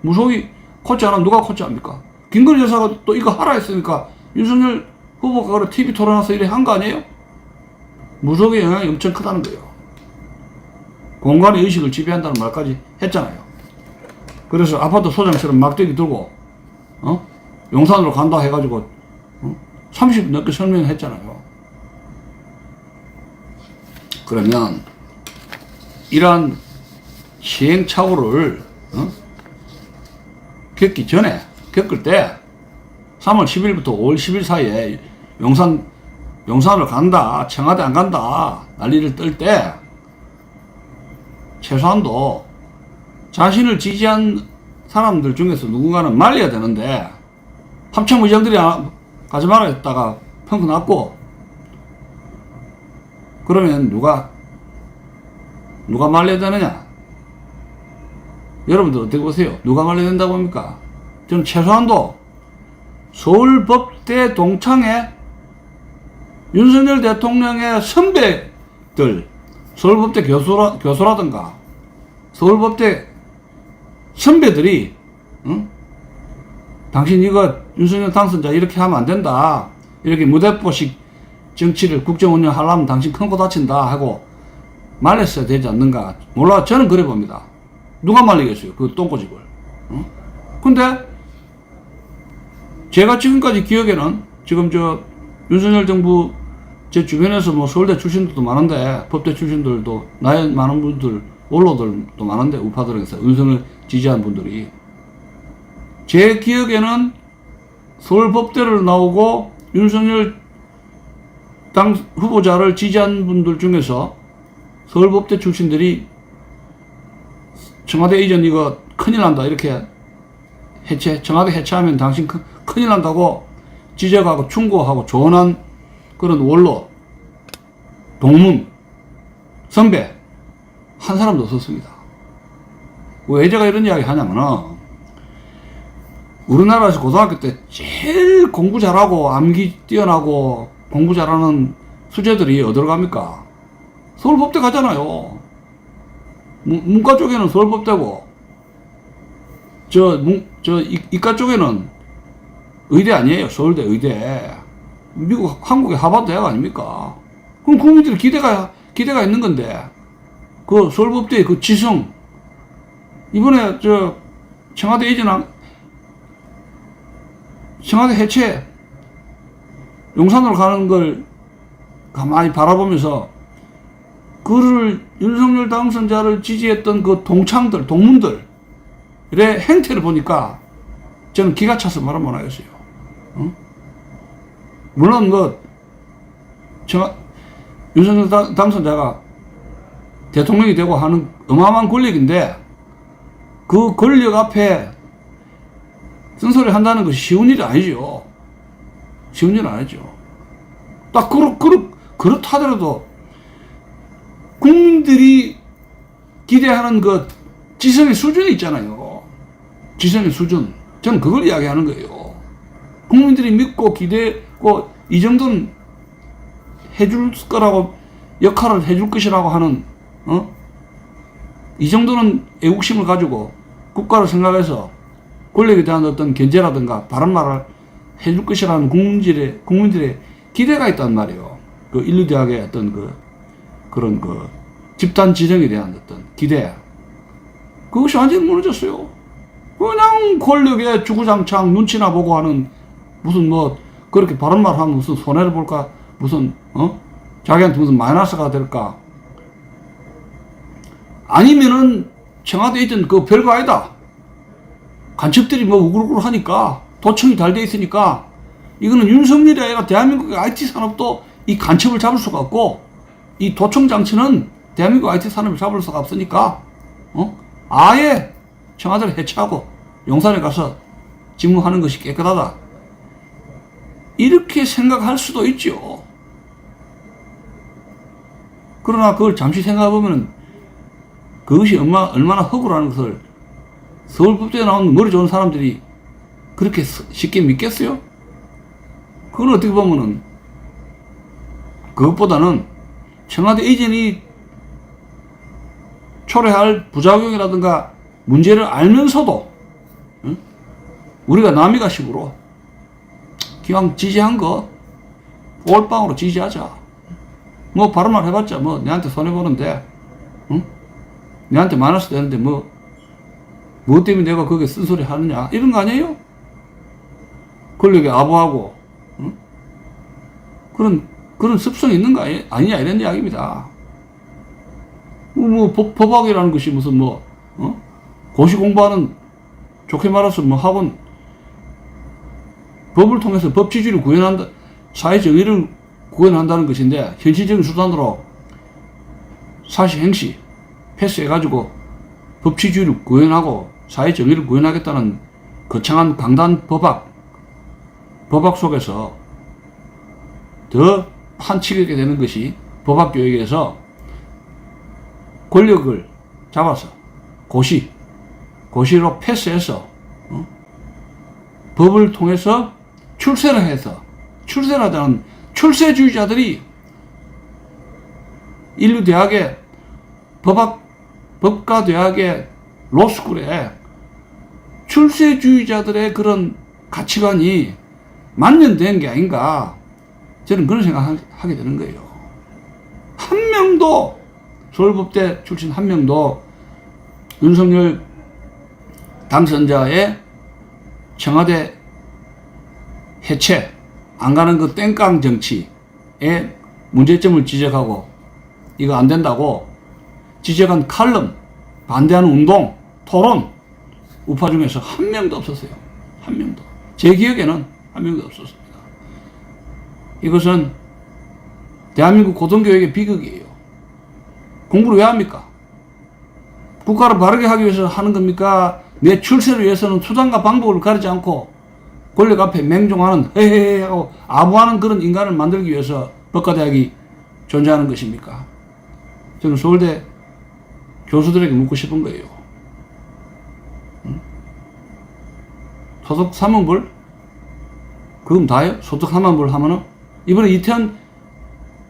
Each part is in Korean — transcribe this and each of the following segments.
무속이 코치 안 하면 누가 코치합니까? 김건희 여사가 또 이거 하라 했으니까 윤석열 후보가 그래 TV 토론해서 이래 한 거 아니에요? 무속의 영향이 엄청 크다는 거예요. 공간의 의식을 지배한다는 말까지 했잖아요. 그래서 아파트 소장처럼 막대기 들고 용산으로 간다 해가지고 30분 넘게 설명했잖아요. 그러면 이러한 시행착오를 겪기 전에 겪을 때 3월 10일부터 5월 10일 사이에 용산을 간다, 청와대 안 간다 난리를 떨 때 최소한도 자신을 지지한 사람들 중에서 누군가는 말려야 되는데 합참 의장들이 가지 마라 했다가 펑크 났고, 그러면 누가 말려야 되느냐? 여러분들 어떻게 보세요? 누가 말려야 된다고 합니까? 저는 최소한도 서울법대 동창회 윤석열 대통령의 선배들, 서울법대 교수라든가 서울법대 선배들이 당신 이거 윤석열 당선자 이렇게 하면 안 된다, 이렇게 무대포식 정치를 국정 운영하려면 당신 큰 거 다친다 하고 말렸어야 되지 않는가. 몰라, 저는 그래 봅니다. 누가 말리겠어요 그 똥꼬집을. 근데 제가 지금까지 기억에는 지금 저 윤석열 정부 제 주변에서 뭐 서울대 출신들도 많은데 법대 출신들도 나이 많은 분들 원로들도 많은데 우파들에서 윤석열 지지한 분들이, 제 기억에는 서울법대를 나오고 윤석열 당 후보자를 지지한 분들 중에서 서울법대 출신들이 청와대 이전 이거 큰일 난다 이렇게 청와대 해체하면 당신 큰일 난다고 지적하고 충고하고 조언한 그런 원로, 동문, 선배 한 사람도 없었습니다. 왜 제가 이런 이야기 하냐면은 우리나라에서 고등학교 때 제일 공부 잘하고 암기 뛰어나고 공부 잘하는 수재들이 어디로 갑니까? 서울법대 가잖아요. 문과 쪽에는 서울법대고 이과 쪽에는 의대 아니에요. 서울대 의대. 미국 한국의 하버드 대학 아닙니까? 그럼 국민들이 기대가 있는 건데 그 서울법대의 그 지성, 이번에 저 청와대 해체 용산으로 가는 걸 가만히 바라보면서 그를 윤석열 당선자를 지지했던 그 동문들의 행태를 보니까 저는 기가 차서 말을 못하겠어요. 물론 윤석열 당선자가 대통령이 되고 하는 어마어마한 권력인데 그 권력 앞에 쓴소리 한다는 것이 쉬운 일이 아니죠. 쉬운 일은 아니죠. 딱 그렇다더라도 국민들이 기대하는 그 지성의 수준이 있잖아요. 지성의 수준. 저는 그걸 이야기하는 거예요. 국민들이 믿고 기대고 이 정도는 해줄 거라고, 역할을 해줄 것이라고 하는 이 정도는 애국심을 가지고 국가를 생각해서 권력에 대한 어떤 견제라든가 바른 말을 해줄 것이라는 국민들의 기대가 있단 말이에요. 그 인류대학의 어떤 그런 집단 지정에 대한 어떤 기대. 그것이 완전히 무너졌어요. 그냥 권력에 주구장창 눈치나 보고 하는, 무슨 그렇게 바른 말 하면 무슨 손해를 볼까, 무슨 자기한테 무슨 마이너스가 될까. 아니면은 청와대 있던 그 별거 아니다. 간첩들이 우글우글 하니까, 도청이 잘 돼 있으니까, 이거는 윤석열이 아니라 대한민국의 IT 산업도 이 간첩을 잡을 수가 없고, 이 도청 장치는 대한민국 IT 산업을 잡을 수가 없으니까, 아예 청와대를 해체하고 용산에 가서 직무하는 것이 깨끗하다. 이렇게 생각할 수도 있죠. 그러나 그걸 잠시 생각해보면 그것이 얼마나 허구라는 것을 서울법대에 나온 머리 좋은 사람들이 그렇게 쉽게 믿겠어요? 그건 어떻게 보면은 그것보다는 청와대 이전이 초래할 부작용이라든가 문제를 알면서도 우리가 남이가식으로 기왕 지지한 거 올빵으로 지지하자. 뭐 바른 말 해봤자 뭐 내한테 손해보는데, 응? 내한테 마이너스 되는데 뭐 때문에 내가 거기에 쓴소리 하느냐 이런 거 아니에요? 권력에 아부하고, 응? 그런 습성이 있는 거 아니냐 이런 이야기입니다. 뭐 법학이라는 것이 무슨 뭐 고시 공부하는, 좋게 말해서 뭐 학원, 법을 통해서 법치주의를 구현한다, 사회 정의를 구현한다는 것인데, 현실적인 수단으로 사실 행시 패스해가지고 법치주의를 구현하고 사회 정의를 구현하겠다는 거창한 강단 법학 속에서 더 판치게 되는 것이 법학 교육에서 권력을 잡아서 고시로 패스해서 법을 통해서 출세를 해서, 출세라자는 출세주의자들이 인류 대학의 법과 대학의 로스쿨에 출세주의자들의 그런 가치관이 만연된 게 아닌가, 저는 그런 생각하게 되는 거예요. 한 명도, 서울법대 출신 한 명도 윤석열 당선자의 청와대 해체, 안 가는 그 땡깡 정치의 문제점을 지적하고 이거 안 된다고 지적한 칼럼, 반대하는 운동, 토론, 우파 중에서 한 명도 없었어요. 한 명도. 제 기억에는 한 명도 없었습니다. 이것은 대한민국 고등교육의 비극이에요. 공부를 왜 합니까? 국가를 바르게 하기 위해서 하는 겁니까? 내 출세를 위해서는 수단과 방법을 가리지 않고 권력 앞에 맹종하는, 헤헤헤 하고 아부하는 그런 인간을 만들기 위해서 법과대학이 존재하는 것입니까? 저는 서울대 교수들에게 묻고 싶은 거예요. 소득 3만불? 그럼 다요? 소득 3만불 하면은? 이번에 이태원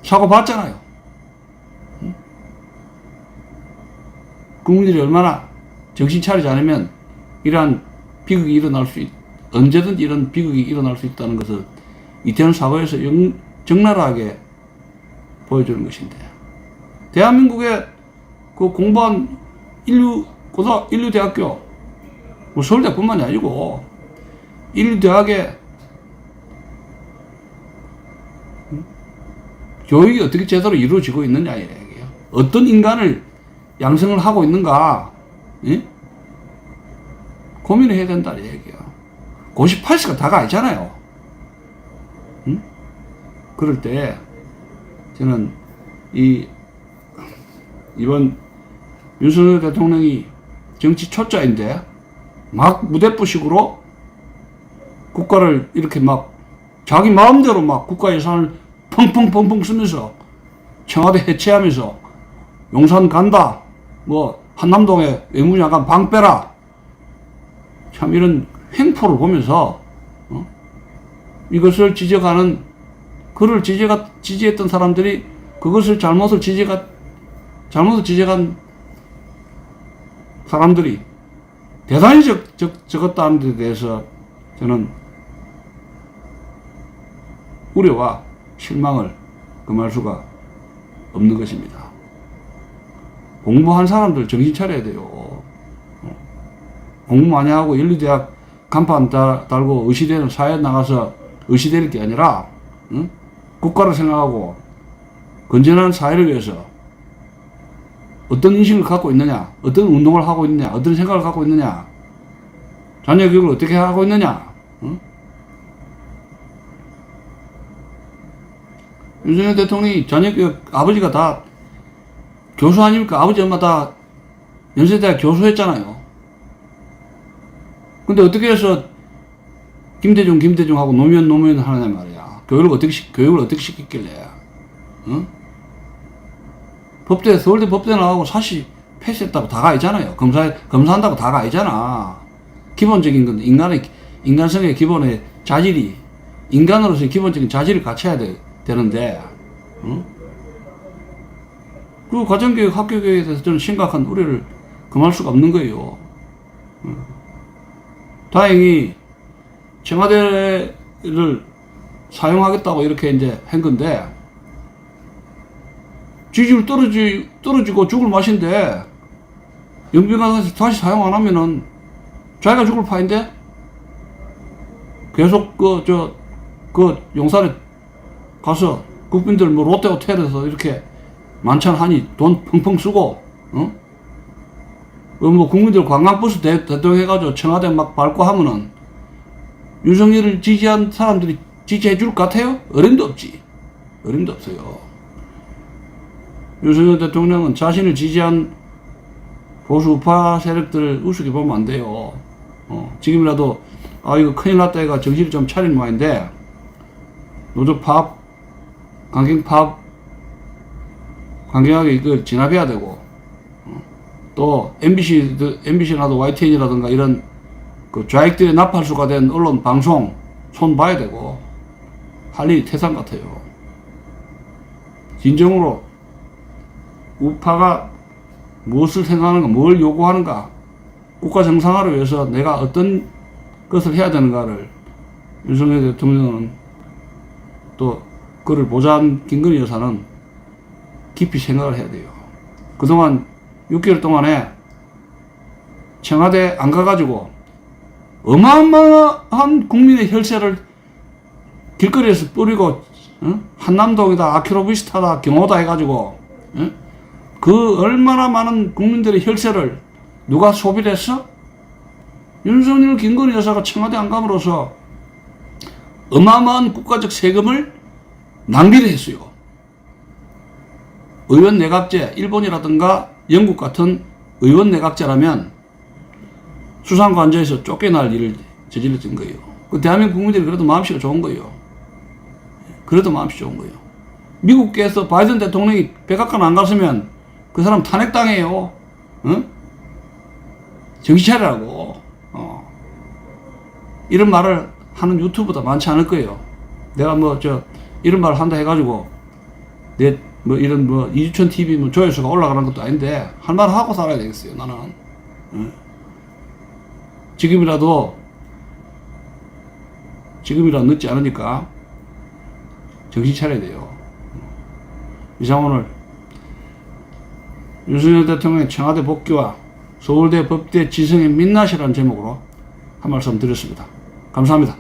사고 봤잖아요. 국민들이 얼마나 정신 차리지 않으면 이러한 비극이 일어날 수 언제든지 이런 비극이 일어날 수 있다는 것을 이태원 사고에서 적나라하게 보여주는 것인데, 대한민국의 그 공부한 인류대학교, 뭐 서울대뿐만이 아니고 인류대학의 교육이 어떻게 제대로 이루어지고 있느냐 이야기예요. 어떤 인간을 양성을 하고 있는가, 예? 고민을 해야 된다 이 얘기야. 98세가 다가 아니잖아요. 응? 그럴 때 저는 이번 윤석열 대통령이 정치 초짜인데 막 무대부식으로 국가를 이렇게 막 자기 마음대로 막 국가 예산을 펑펑펑펑 쓰면서 청와대 해체하면서 용산 간다, 뭐 한남동에 외무장관 방 빼라, 참 이런 횡포를 보면서 이것을 지적하는, 그를 지지했던 사람들이 그것을 잘못을 지적한 사람들이 대단히 적었다는 데 대해서 저는 우려와 실망을 금할 수가 없는 것입니다. 공부한 사람들 정신 차려야 돼요. 공부 많이 하고 인류대학 간판 달고 의시되는 사회에 나가서 의시될 게 아니라, 응? 국가를 생각하고 건전한 사회를 위해서 어떤 인식을 갖고 있느냐, 어떤 운동을 하고 있느냐, 어떤 생각을 갖고 있느냐, 자녀 교육을 어떻게 하고 있느냐, 응? 윤석열 대통령이 자녀 교육, 아버지가 다 교수 아닙니까? 아버지 엄마 다 연세대학 교수했잖아요. 근데 어떻게 해서 김대중하고 노무현 하느냐 말이야. 교육을 어떻게 시켰길래, 응? 서울대 법대 나가고 사실 패스했다고 다가 아니잖아요. 검사한다고 다가 아니잖아. 기본적인 건 인간성의 기본의 자질이, 인간으로서의 기본적인 자질을 갖춰야 되는데, 응? 그 가정교육, 학교교육에 대해서 저는 심각한 우려를 금할 수가 없는 거예요. 다행히 청와대를 사용하겠다고 이렇게 이제 한 건데, 지지율 떨어지고 죽을 맛인데, 영빈관 다시 사용 안 하면은 자기가 죽을 파인데, 계속 용산에 가서 국민들 뭐 롯데 호텔에서 이렇게 만찬하니 돈 펑펑 쓰고, 뭐 국민들 관광버스 대동해가지고 청와대 막 밟고 하면은 윤석열을 지지한 사람들이 지지해 줄 것 같아요? 어림도 없지. 어림도 없어요. 윤석열 대통령은 자신을 지지한 보수 우파 세력들을 우습게 보면 안 돼요. 지금이라도 이거 큰일 났다 해가 정신을 좀 차리는 모양인데, 노조 파업, 강경 파업, 강경하게 이걸 진압해야 되고, 또 MBC라도 YTN이라든가 이런 그 좌익들의 나팔수가 된 언론 방송 손 봐야 되고, 할 일이 태산 같아요. 진정으로 우파가 무엇을 생각하는가, 뭘 요구하는가, 국가 정상화를 위해서 내가 어떤 것을 해야 되는가를 윤석열 대통령은, 또 그를 보좌한 김건희 여사는 깊이 생각을 해야 돼요. 그동안 6개월 동안에 청와대 안 가가지고 어마어마한 국민의 혈세를 길거리에서 뿌리고, 한남동이다, 아키로비스타다, 경호다 해가지고, 그 얼마나 많은 국민들의 혈세를 누가 소비를 했어? 윤석열 김건희 여사가 청와대 안 감으로써 어마어마한 국가적 세금을 낭비를 했어요. 의원 내각제, 일본이라든가 영국 같은 의원 내각제라면 수상관저에서 쫓겨날 일을 저질렀던 거예요. 그 대한민국 국민들이 그래도 마음씨가 좋은 거예요. 그래도 마음씨 좋은 거예요. 미국에서 바이든 대통령이 백악관 안 갔으면 그 사람 탄핵당해요. 정신 차리라고. 이런 말을 하는 유튜브도 많지 않을 거예요. 내가 이런 말을 한다 해가지고 이런 이주천 TV 조회수가 올라가는 것도 아닌데, 할 말 하고 살아야 되겠어요, 나는. 지금이라도 늦지 않으니까 정신 차려야 돼요. 이상 오늘 윤석열 대통령의 청와대 복귀와 서울대 법대 지성의 민낯이라는 제목으로 한 말씀 드렸습니다. 감사합니다.